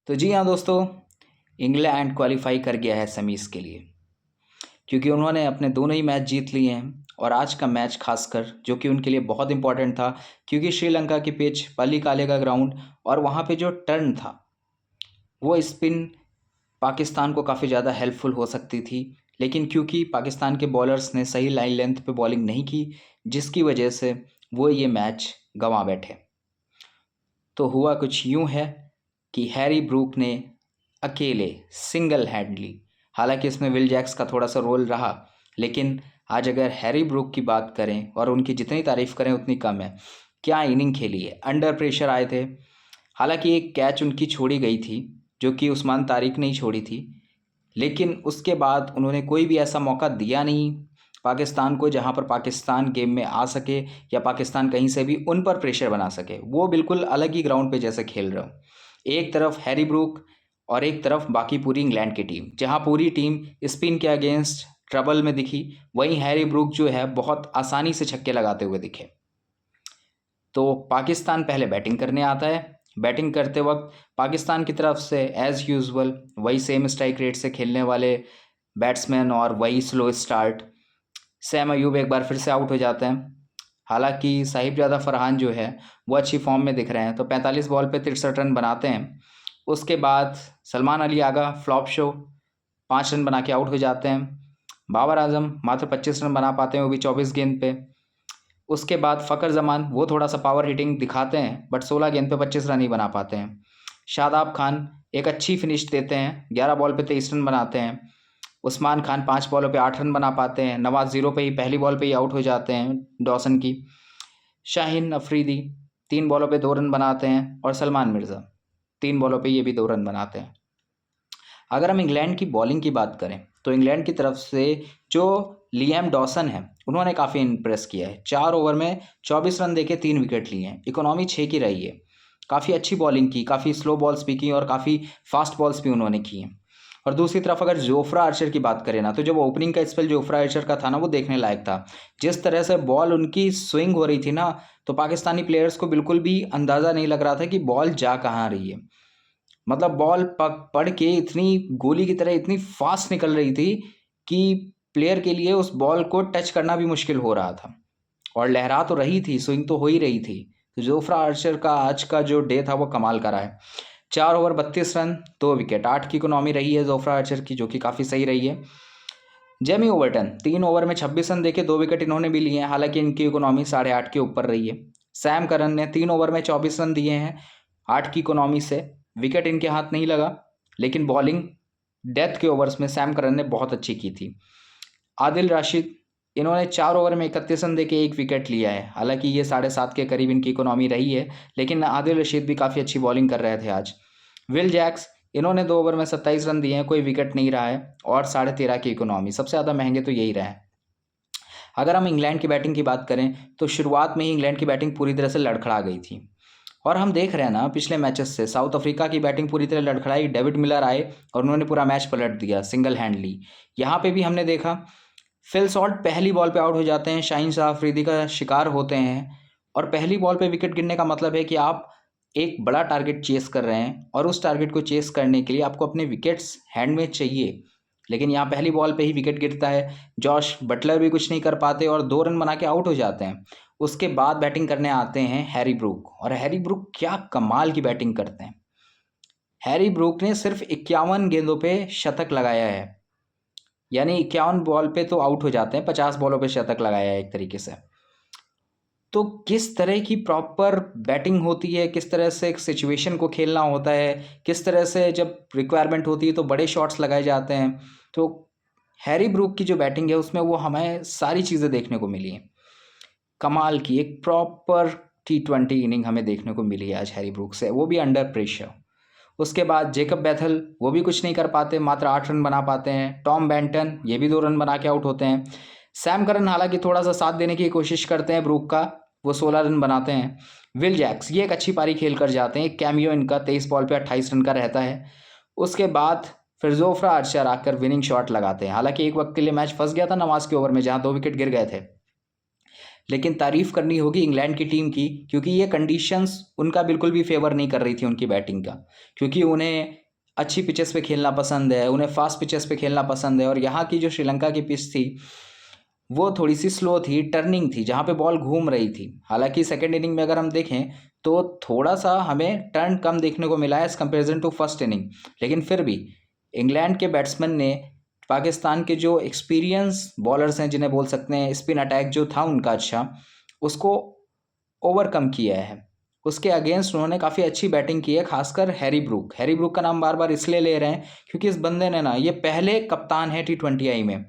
तो जी हाँ दोस्तों, इंग्लैंड क्वालिफाई कर गया है सेमीज़ के लिए, क्योंकि उन्होंने अपने दोनों ही मैच जीत लिए हैं। और आज का मैच खासकर जो कि उनके लिए बहुत इंपॉर्टेंट था, क्योंकि श्रीलंका की पिच, पल्लीकाले का ग्राउंड और वहाँ पे जो टर्न था वो स्पिन पाकिस्तान को काफ़ी ज़्यादा हेल्पफुल हो सकती थी। लेकिन क्योंकि पाकिस्तान के बॉलर्स ने सही लाइन लेंथ पे बॉलिंग नहीं की, जिसकी वजह से वो ये मैच गंवा बैठे। तो हुआ कुछ यूँ है कि हैरी ब्रूक ने अकेले सिंगल हैंडली, हालांकि इसमें विल जैक्स का थोड़ा सा रोल रहा, लेकिन आज अगर हैरी ब्रूक की बात करें और उनकी जितनी तारीफ़ करें उतनी कम है। क्या इनिंग खेली है, अंडर प्रेशर आए थे। हालांकि एक कैच उनकी छोड़ी गई थी जो कि उस्मान तारिक ने ही छोड़ी थी, लेकिन उसके बाद उन्होंने कोई भी ऐसा मौका दिया नहीं पाकिस्तान को जहां पर पाकिस्तान गेम में आ सके या पाकिस्तान कहीं से भी उन पर प्रेशर बना सके। वो बिल्कुल अलग ही ग्राउंड पे जैसे खेल रहे हो, एक तरफ हैरी ब्रूक और एक तरफ बाकी पूरी इंग्लैंड की टीम। जहां पूरी टीम स्पिन के अगेंस्ट ट्रबल में दिखी, वहीं हैरी ब्रूक जो है बहुत आसानी से छक्के लगाते हुए दिखे। तो पाकिस्तान पहले बैटिंग करने आता है। बैटिंग करते वक्त पाकिस्तान की तरफ से एज़ यूजुअल वही सेम स्ट्राइक रेट से खेलने वाले बैट्समैन और वही स्लो स्टार्ट। सैम अयूब एक बार फिर से आउट हो जाते हैं। हालांकि साहिबजादा फरहान जो है वो अच्छी फॉर्म में दिख रहे हैं, तो 45 बॉल पे 63 रन बनाते हैं। उसके बाद Salman Ali Agha flop show 5 run बना के आउट हो जाते हैं। बाबर आजम मात्र 25 रन बना पाते हैं, वो भी 24 गेंद पे। उसके बाद फ़खर जमान वो थोड़ा सा पावर हिटिंग दिखाते हैं, बट 16 गेंद पे 25 रन ही बना पाते हैं। शादाब खान एक अच्छी फिनिश देते हैं, 11 बॉल पे 23 रन बनाते हैं। उस्मान खान 5 बॉलों पे 8 रन बना पाते हैं। नवाज ज़ीरो पे ही पहली बॉल पे ही आउट हो जाते हैं डॉसन की। शाहीन अफरीदी 3 बॉलों पे 2 रन बनाते हैं और सलमान मिर्ज़ा 3 बॉलों पे ये भी 2 रन बनाते हैं। अगर हम इंग्लैंड की बॉलिंग की बात करें तो इंग्लैंड की तरफ से जो लियाम डॉसन है उन्होंने काफ़ी इंप्रेस किया है। 4 ओवर में 24 रन देके 3 विकेट लिए हैं, इकोनॉमी 6 की रही है। काफ़ी अच्छी बॉलिंग की, काफ़ी स्लो बॉल्स भी की और काफ़ी फास्ट बॉल्स भी उन्होंने की हैं। और दूसरी तरफ अगर जोफ्रा आर्चर की बात करें ना, तो जब ओपनिंग का स्पेल जोफ्रा आर्चर का था ना, वो देखने लायक था। जिस तरह से बॉल उनकी स्विंग हो रही थी ना, तो पाकिस्तानी प्लेयर्स को बिल्कुल भी अंदाज़ा नहीं लग रहा था कि बॉल जा कहाँ रही है। मतलब बॉल पड़ के इतनी गोली की तरह इतनी फास्ट निकल रही थी कि प्लेयर के लिए उस बॉल को टच करना भी मुश्किल हो रहा था। और लहरा तो रही थी, स्विंग तो हो ही रही थी। तो जोफ्रा आर्चर का आज का जो डे था वो कमाल का रहा है। 4 ओवर 32 रन 2 विकेट, 8 की इकोनॉमी रही है जोफ्रा आर्चर की, जो कि काफ़ी सही रही है। जेमी ओवर्टन 3 ओवर में 26 रन देके 2 विकेट इन्होंने भी लिए हैं, हालांकि इनकी इकोनॉमी 8.5 के ऊपर रही है। सैम करन ने 3 ओवर में 24 रन दिए हैं 8 की इकोनॉमी से। विकेट इनके हाथ नहीं लगा, लेकिन बॉलिंग डेथ के ओवर्स में सैम करन ने बहुत अच्छी की थी। आदिल राशिद इन्होंने 4 ओवर में 31 रन देके 1 विकेट लिया है, हालांकि ये 7.5 के करीब इनकी इकोनॉमी रही है, लेकिन आदिल रशीद भी काफ़ी अच्छी बॉलिंग कर रहे थे आज। विल जैक्स इन्होंने 2 ओवर में 27 रन दिए हैं, कोई विकेट नहीं रहा है और 13.5 की इकोनॉमी। सबसे ज़्यादा महंगे तो यही रहे हैं। अगर हम इंग्लैंड की बैटिंग की बात करें तो शुरुआत में ही इंग्लैंड की बैटिंग पूरी तरह से लड़खड़ा गई थी। और हम देख रहे हैं ना पिछले मैचेस से, साउथ अफ्रीका की बैटिंग पूरी तरह लड़खड़ाई। डेविड मिलर आए और उन्होंने पूरा मैच पलट दिया सिंगल हैंडली। यहाँ पे भी हमने देखा फिल सॉल्ट पहली बॉल पे आउट हो जाते हैं, शाहीन शाह अफरीदी का शिकार होते हैं। और पहली बॉल पे विकेट गिरने का मतलब है कि आप एक बड़ा टारगेट चेस कर रहे हैं और उस टारगेट को चेस करने के लिए आपको अपने विकेट्स हैंड में चाहिए। लेकिन यहाँ पहली बॉल पे ही विकेट गिरता है, जॉश बटलर भी कुछ नहीं कर पाते और 2 रन बना के आउट हो जाते हैं। उसके बाद बैटिंग करने आते हैं हैरी ब्रूक, और हैरी ब्रूक क्या कमाल की बैटिंग करते हैं। हैरी ब्रूक ने सिर्फ 51 गेंदों पे शतक लगाया है, यानी 51 बॉल पे तो आउट हो जाते हैं, 50 बॉलों पे शतक लगाया है एक तरीके से। तो किस तरह की प्रॉपर बैटिंग होती है, किस तरह से एक सिचुएशन को खेलना होता है, किस तरह से जब रिक्वायरमेंट होती है तो बड़े शॉट्स लगाए जाते हैं। तो हैरी ब्रूक की जो बैटिंग है उसमें वो हमें सारी चीज़ें देखने को मिली हैं। कमाल की एक प्रॉपर T20 इनिंग हमें देखने को मिली है आज हैरी ब्रूक से, वो भी अंडर प्रेशर। उसके बाद जेकब बैथल वो भी कुछ नहीं कर पाते, मात्र 8 रन बना पाते हैं। टॉम बेंटन ये भी 2 रन बना के आउट होते हैं। सैम करन हालांकि थोड़ा सा साथ देने की कोशिश करते हैं ब्रूक का, वो 16 रन बनाते हैं। विल जैक्स ये एक अच्छी पारी खेल कर जाते हैं, एक कैमियो इनका 23 बॉल पे 28 रन का रहता है। उसके बाद फिर जोफ्रा आर्चर आकर विनिंग शॉट लगाते हैं। हालांकि एक वक्त के लिए मैच फंस गया था नवाज के ओवर में, जहाँ 2 विकेट गिर गए थे। लेकिन तारीफ़ करनी होगी इंग्लैंड की टीम की, क्योंकि ये कंडीशंस उनका बिल्कुल भी फेवर नहीं कर रही थी उनकी बैटिंग का, क्योंकि उन्हें अच्छी पिचेस पे खेलना पसंद है, उन्हें फास्ट पिचेस पे खेलना पसंद है। और यहाँ की जो श्रीलंका की पिच थी वो थोड़ी सी स्लो थी, टर्निंग थी, जहाँ पे बॉल घूम रही थी। हालांकि सेकेंड इनिंग में अगर हम देखें तो थोड़ा सा हमें टर्न कम देखने को मिला है as comparison to first inning, लेकिन फिर भी इंग्लैंड के बैट्समैन ने पाकिस्तान के जो एक्सपीरियंस बॉलर्स हैं, जिन्हें बोल सकते हैं स्पिन अटैक जो था उनका अच्छा, उसको ओवरकम किया है। उसके अगेंस्ट उन्होंने काफ़ी अच्छी बैटिंग की है, खासकर हैरी ब्रूक। हैरी ब्रूक का नाम बार बार इसलिए ले रहे हैं क्योंकि इस बंदे ने ना, ये पहले कप्तान है T20I में।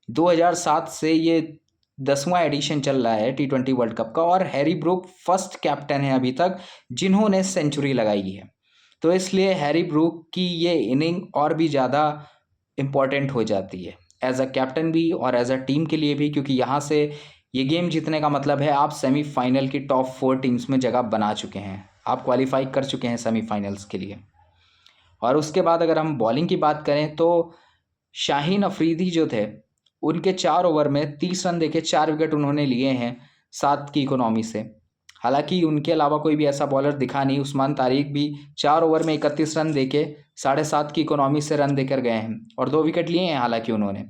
2007 से ये 10वां एडिशन चल रहा है T20 वर्ल्ड कप का, और हैरी ब्रूक फर्स्ट कैप्टन है अभी तक जिन्होंने सेंचुरी लगाई है। तो इसलिए हैरी ब्रूक की ये इनिंग और भी ज़्यादा इम्पॉर्टेंट हो जाती है एज अ कैप्टन भी और एज अ टीम के लिए भी, क्योंकि यहाँ से ये गेम जीतने का मतलब है आप सेमीफाइनल की टॉप 4 टीम्स में जगह बना चुके हैं, आप क्वालिफाई कर चुके हैं सेमीफाइनल्स के लिए। और उसके बाद अगर हम बॉलिंग की बात करें तो शाहीन अफरीदी जो थे, उनके 4 ओवर में 30 रन देके 4 विकेट उन्होंने लिए हैं 7 की इकोनॉमी से। हालांकि उनके अलावा कोई भी ऐसा बॉलर दिखा नहीं। उस्मान तारिक भी 4 ओवर में 31 रन देके 7.5 की इकोनॉमी से रन देकर गए हैं और 2 विकेट लिए हैं हालांकि उन्होंने।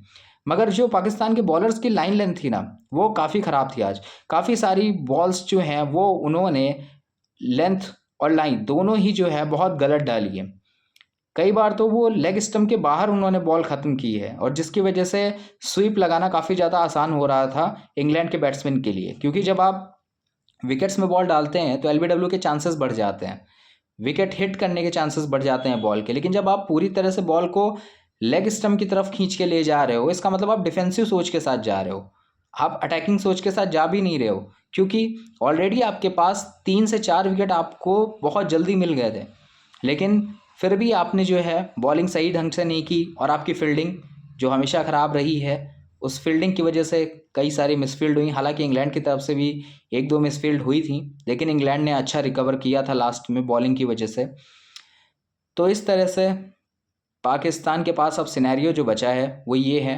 मगर जो पाकिस्तान के बॉलर्स की लाइन लेंथ थी ना, वो काफ़ी ख़राब थी आज। काफ़ी सारी बॉल्स जो हैं वो उन्होंने लेंथ और लाइन दोनों ही जो है बहुत गलत डाली है। कई बार तो वो लेग स्टंप के बाहर उन्होंने बॉल ख़त्म की है, और जिसकी वजह से स्वीप लगाना काफ़ी ज़्यादा आसान हो रहा था इंग्लैंड के बैट्समैन के लिए, क्योंकि जब आप विकेट्स में बॉल डालते हैं तो LBW के चांसेस बढ़ जाते हैं, विकेट हिट करने के चांसेस बढ़ जाते हैं बॉल के। लेकिन जब आप पूरी तरह से बॉल को लेग स्टंप की तरफ खींच के ले जा रहे हो, इसका मतलब आप डिफेंसिव सोच के साथ जा रहे हो, आप अटैकिंग सोच के साथ जा भी नहीं रहे हो, क्योंकि ऑलरेडी आपके पास 3 से 4 विकेट आपको बहुत जल्दी मिल गए थे। लेकिन फिर भी आपने जो है बॉलिंग सही ढंग से नहीं की, और आपकी फील्डिंग जो हमेशा ख़राब रही है, उस फील्डिंग की वजह से कई सारी मिसफील्ड हुई। हालांकि इंग्लैंड की तरफ से भी 1-2 मिसफील्ड हुई थी, लेकिन इंग्लैंड ने अच्छा रिकवर किया था लास्ट में बॉलिंग की वजह से। तो इस तरह से पाकिस्तान के पास अब सिनेरियो जो बचा है वो ये है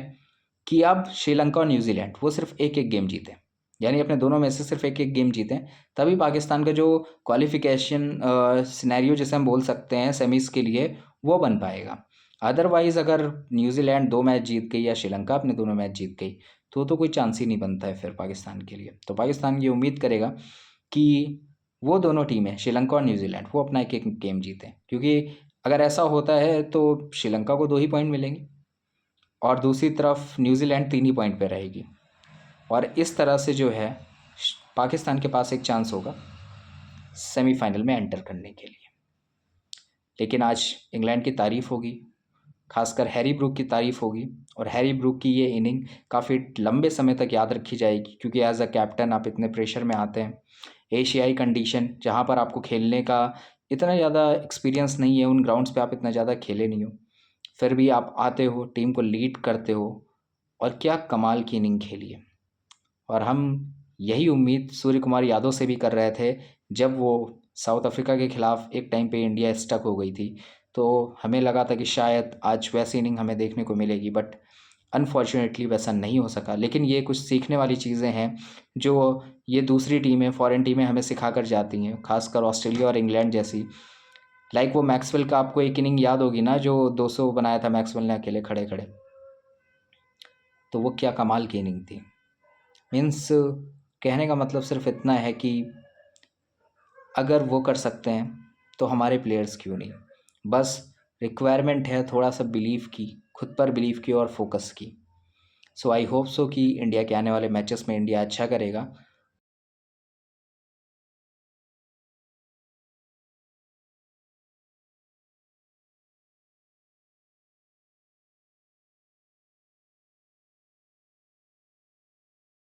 कि अब श्रीलंका और न्यूजीलैंड वो सिर्फ एक एक गेम जीते, यानी अपने दोनों में से सिर्फ एक एक गेम जीते, तभी पाकिस्तान का जो क्वालिफिकेशन सिनेरियो जिसे हम बोल सकते हैं सेमीज के लिए, वो बन पाएगा। अदरवाइज़ अगर न्यूजीलैंड 2 मैच जीत गई या श्रीलंका अपने दोनों मैच जीत गई तो कोई चांस ही नहीं बनता है फिर पाकिस्तान के लिए। तो पाकिस्तान ये उम्मीद करेगा कि वो दोनों टीमें श्रीलंका और न्यूजीलैंड वो अपना एक एक गेम जीतें, क्योंकि अगर ऐसा होता है तो श्रीलंका को 2 ही पॉइंट मिलेंगे और दूसरी तरफ न्यूजीलैंड 3 ही पॉइंट पे रहेगी, और इस तरह से जो है पाकिस्तान के पास एक चांस होगा सेमीफाइनल में एंटर करने के लिए। लेकिन आज इंग्लैंड की तारीफ़ होगी, खासकर हैरी ब्रूक की तारीफ़ होगी, और हैरी ब्रूक की ये इनिंग काफ़ी लंबे समय तक याद रखी जाएगी, क्योंकि एज अ कैप्टन आप इतने प्रेशर में आते हैं, एशियाई कंडीशन जहाँ पर आपको खेलने का इतना ज़्यादा एक्सपीरियंस नहीं है, उन ग्राउंड्स पे आप इतना ज़्यादा खेले नहीं हो, फिर भी आप आते हो, टीम को लीड करते हो, और क्या कमाल की इनिंग खेली है। और हम यही उम्मीद सूर्य कुमार यादव से भी कर रहे थे जब वो साउथ अफ्रीका के खिलाफ एक टाइम पे इंडिया स्टक हो गई थी, तो हमें लगा था कि शायद आज वैसी इनिंग हमें देखने को मिलेगी, बट अनफॉर्चुनेटली वैसा नहीं हो सका। लेकिन ये कुछ सीखने वाली चीज़ें हैं जो ये दूसरी टीमें, फॉरेन टीमें हमें सिखा कर जाती हैं, खासकर ऑस्ट्रेलिया और इंग्लैंड जैसी। लाइक वो मैक्सवेल का आपको एक इनिंग याद होगी ना, जो 200 बनाया था मैक्सवेल ने अकेले खड़े खड़े, तो वो क्या कमाल की इनिंग थी। मीन्स कहने का मतलब सिर्फ इतना है कि अगर वो कर सकते हैं तो हमारे प्लेयर्स क्यों नहीं। बस रिक्वायरमेंट है थोड़ा सा बिलीव की, खुद पर बिलीव की और फोकस की। सो आई होप सो कि इंडिया के आने वाले मैचेस में इंडिया अच्छा करेगा